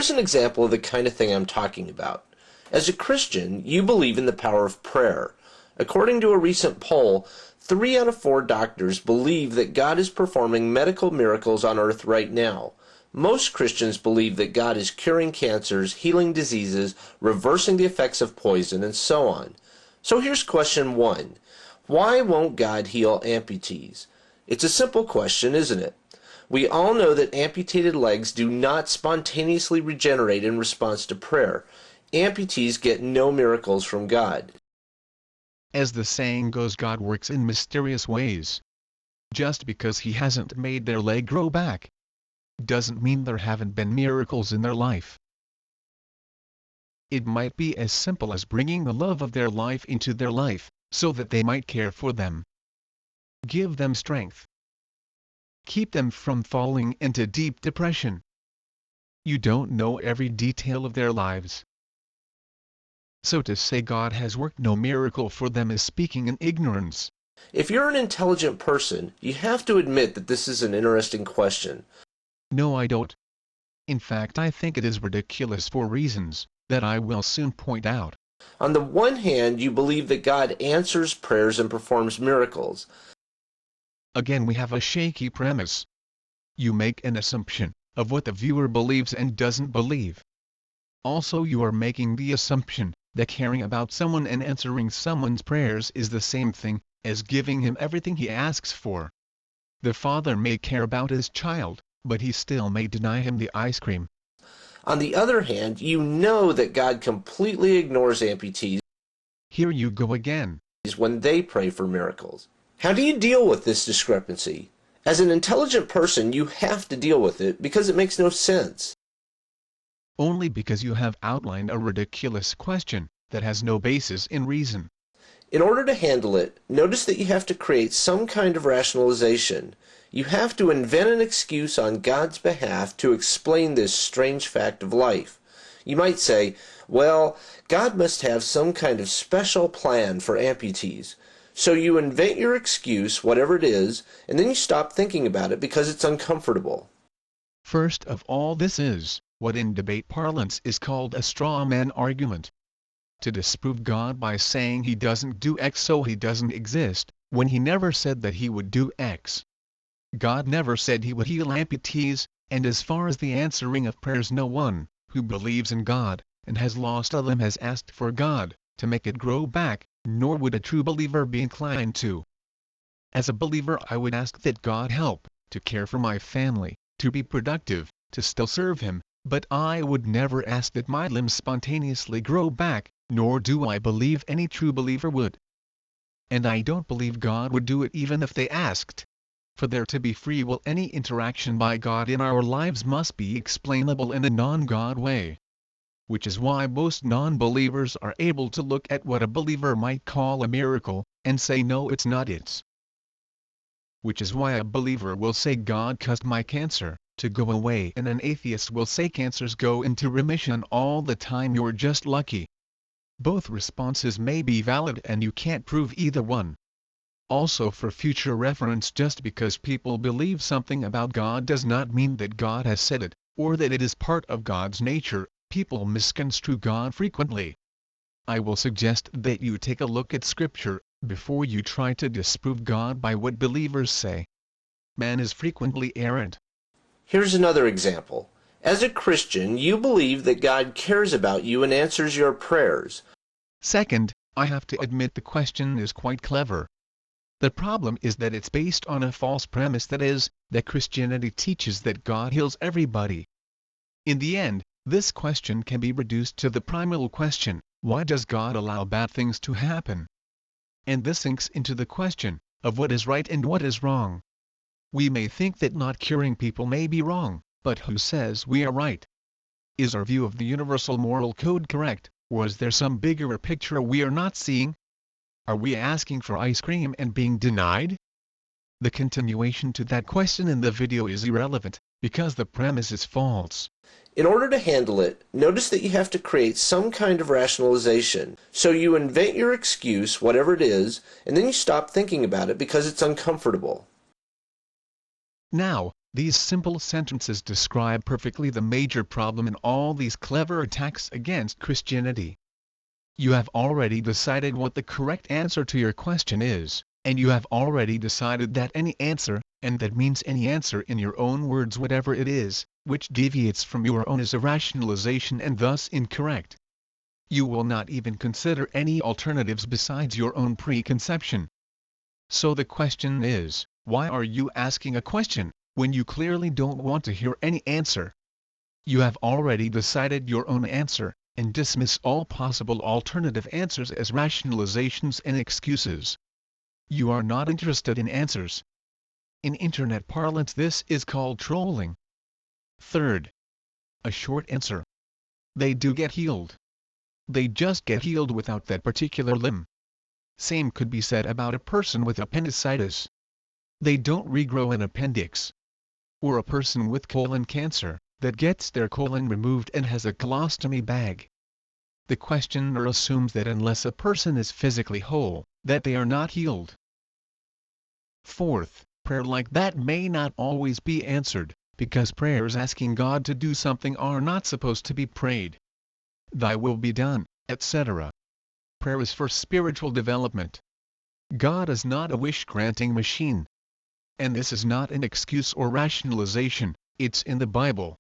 Here's an example of the kind of thing I'm talking about. As a Christian, you believe in the power of prayer. According to a recent poll, 3 out of 4 doctors believe that God is performing medical miracles on earth right now. Most Christians believe that God is curing cancers, healing diseases, reversing the effects of poison, and so on. So here's question 1. Why won't God heal amputees? It's a simple question, isn't it? We all know that amputated legs do not spontaneously regenerate in response to prayer. Amputees get no miracles from God. As the saying goes, God works in mysterious ways. Just because He hasn't made their leg grow back doesn't mean there haven't been miracles in their life. It might be as simple as bringing the love of their life into their life, so that they might care for them. Give them strength. Keep them from falling into deep depression. You don't know every detail of their lives. So to say God has worked no miracle for them is speaking in ignorance. If you're an intelligent person, you have to admit that this is an interesting question. No, I don't. In fact, I think it is ridiculous for reasons that I will soon point out. On the one hand, you believe that God answers prayers and performs miracles. Again, we have a shaky premise. You make an assumption of what the viewer believes and doesn't believe. Also, you are making the assumption that caring about someone and answering someone's prayers is the same thing as giving him everything he asks for. The father may care about his child, but he still may deny him the ice cream. On the other hand, you know that God completely ignores amputees. Here you go again. When they pray for miracles. How do you deal with this discrepancy? As an intelligent person, you have to deal with it because it makes no sense. Only because you have outlined a ridiculous question that has no basis in reason. In order to handle it, notice that you have to create some kind of rationalization. You have to invent an excuse on God's behalf to explain this strange fact of life. You might say, well, God must have some kind of special plan for amputees. So you invent your excuse, whatever it is, and then you stop thinking about it because it's uncomfortable. First of all, this is what in debate parlance is called a straw man argument. To disprove God by saying He doesn't do X so He doesn't exist, when He never said that He would do X. God never said He would heal amputees, and as far as the answering of prayers, no one who believes in God and has lost a limb has asked for God to make it grow back, nor would a true believer be inclined to. As a believer, I would ask that God help to care for my family, to be productive, to still serve Him, but I would never ask that my limbs spontaneously grow back, nor do I believe any true believer would. And I don't believe God would do it even if they asked. For there to be free will, any interaction by God in our lives must be explainable in a non-God way. Which is why most non-believers are able to look at what a believer might call a miracle, and say no, it's not it. Which is why a believer will say God caused my cancer to go away, and an atheist will say cancers go into remission all the time, you're just lucky. Both responses may be valid and you can't prove either one. Also, for future reference, just because people believe something about God does not mean that God has said it, or that it is part of God's nature. People misconstrue God frequently. I will suggest that you take a look at Scripture before you try to disprove God by what believers say. Man is frequently errant. Here's another example. As a Christian, you believe that God cares about you and answers your prayers. Second, I have to admit the question is quite clever. The problem is that it's based on a false premise, that is, that Christianity teaches that God heals everybody. In the end, this question can be reduced to the primal question, why does God allow bad things to happen? And this sinks into the question of what is right and what is wrong. We may think that not curing people may be wrong, but who says we are right? Is our view of the universal moral code correct, or is there some bigger picture we are not seeing? Are we asking for ice cream and being denied? The continuation to that question in the video is irrelevant, because the premise is false. In order to handle it, notice that you have to create some kind of rationalization. So you invent your excuse, whatever it is, and then you stop thinking about it because it's uncomfortable. Now, These simple sentences describe perfectly the major problem in all these clever attacks against Christianity. You have already decided what the correct answer to your question is, and you have already decided that any answer, and that means any answer in your own words whatever it is, which deviates from your own is a rationalization and thus incorrect. You will not even consider any alternatives besides your own preconception. So the question is, why are you asking a question, when you clearly don't want to hear any answer? You have already decided your own answer, and dismiss all possible alternative answers as rationalizations and excuses. You are not interested in answers. In internet parlance this is called trolling. Third, a short answer. They do get healed. They just get healed without that particular limb. Same could be said about a person with appendicitis. They don't regrow an appendix. Or a person with colon cancer, that gets their colon removed and has a colostomy bag. The questioner assumes that unless a person is physically whole, that they are not healed. Fourth, prayer like that may not always be answered, because prayers asking God to do something are not supposed to be prayed. Thy will be done, etc. Prayer is for spiritual development. God is not a wish-granting machine. And this is not an excuse or rationalization, it's in the Bible.